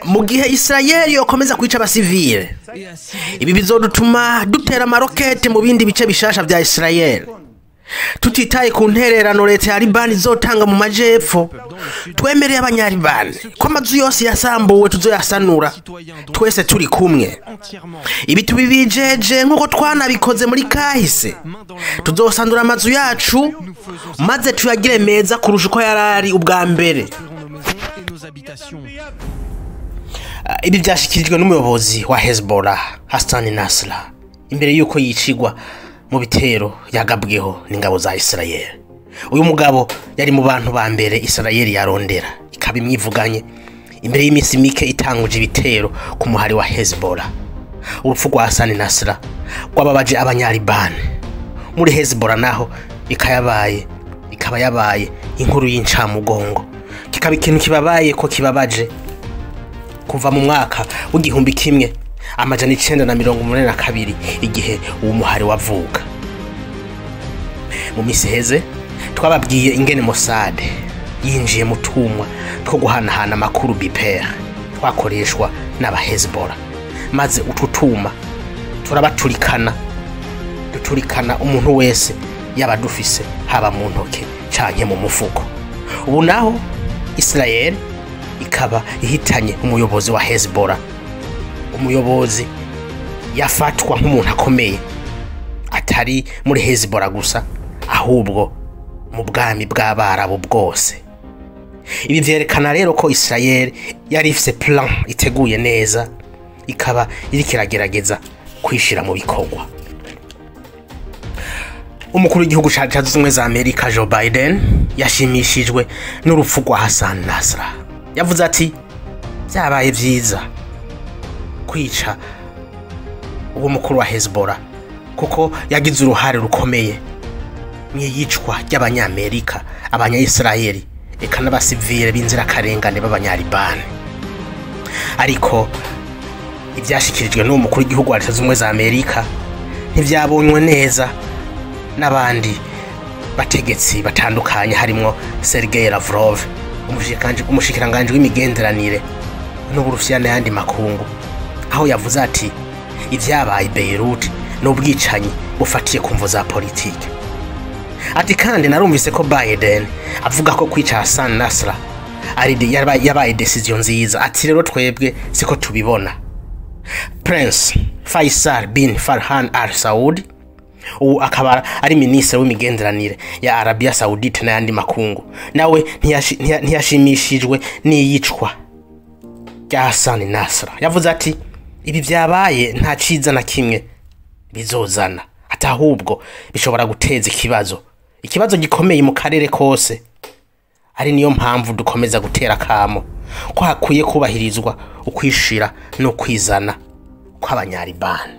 mu gihe Israel yokomeza kwica abasivile ibi bizodutuma dutera amarokete mu bindi bice bishasha vya Israel tutitaye ku ntererano leta ya Libani izotanga mu majepfo. Twemereye abanyaribani ko amazu yose yasambuwe tuzoyasanura twese turi kumwe. Ibi tubibijeje nk'uko twanabikoze muri kahise. Tuzosandura amazu yacu maze tuyagire meza kurusha uko yarari ubwa mbere. Ibi byashikirijwe n'umuyobozi wa Hezbollah Hassan Nasrallah imbere yuko yicigwa mu bitero yagabweho n'ingabo za Israel. Uyu mugabo yari mu bantu ba mbere Israel yarondera ikabimwivuganye imbere y'imisi mike itanguje ibitero ku muhari wa Hezbollah. Urupfu rwa Hassan Nasrallah rwababaje abanyaribani. Muri Hezbollah naho ikaba yabaye inkuru y'incamugongo, kikaba ikintu kibabaye ko kibabaje kuva mu mwaka w'igihumbi kimwe amajana 982 igihe uwo muhari wavuka. Mu misi heze twababwiye ingene Mossad yinjiye mu tumwa two guhanahana amakuru bipera twakoreshwa n'aba Hezbollah, maze ututuma turabaturikana umuntu wese yaba dufise haba mu ntoke canke mu mufuko. Ubu naho Israel ikaba ihitanye umuyobozi wa Hezbollah. Umuyobozi yafatwa nk'umuntu akomeye atari muri Hezbollah gusa ahubwo mu bwami bw'Abarabu bwose. Ibi vyerekana rero ko Israel yari ifise plan iteguye neza, ikaba irikiragerageza kwishira mu bikorwa. Umukuru w'igihugu ca Leta Zunze Ubumwe za Amerika Joe Biden yashimishijwe n'urupfu rwa Hassan Nasrallah. Yavuze ati byabaye vyiza kwica uwo mukuru wa Hezbollah kuko yagize uruhare rukomeye mw'iyicwa ry'abanyamerika, abanya-Israeli eka n'abasivile b'inzirakarengane b'abanyaribani. Ariko ivyashikirijwe n'uwo mukuru w'igihugu wa Leta Zunze Ubumwe za Amerika ntivyabonywe neza n'abandi bategetsi batandukanye, harimwo Sergei Lavrov, umushikiranganje w'imigenderanire n'Uburusiya n'ayandi makungu, aho yavuze ati ivyabaye Beirut n'ubwicanyi bufatiye ku mvo za politike. Ati kandi narumvise ko Biden avuga ko kwica Hassan Nasrallah yabaye decision nziza. Ati rero twebwe siko tubibona. Prince Faisal bin Farhan Al Saud ubu akaba ari ministre w'imigenderanire ya Arabia Saudite n'ayandi makungu, nawe ntiyashimishijwe n'iyicwa rya Hassan Nasrallah. Yavuze ati ibi vyabaye nta ciza na kimwe bizozana, ati ahubwo bishobora guteza ikibazo gikomeye mu karere kose. Ari niyo mpamvu dukomeza gutera kamo ko hakwiye kubahirizwa ukwishira no kwizana kw'abanyaribani.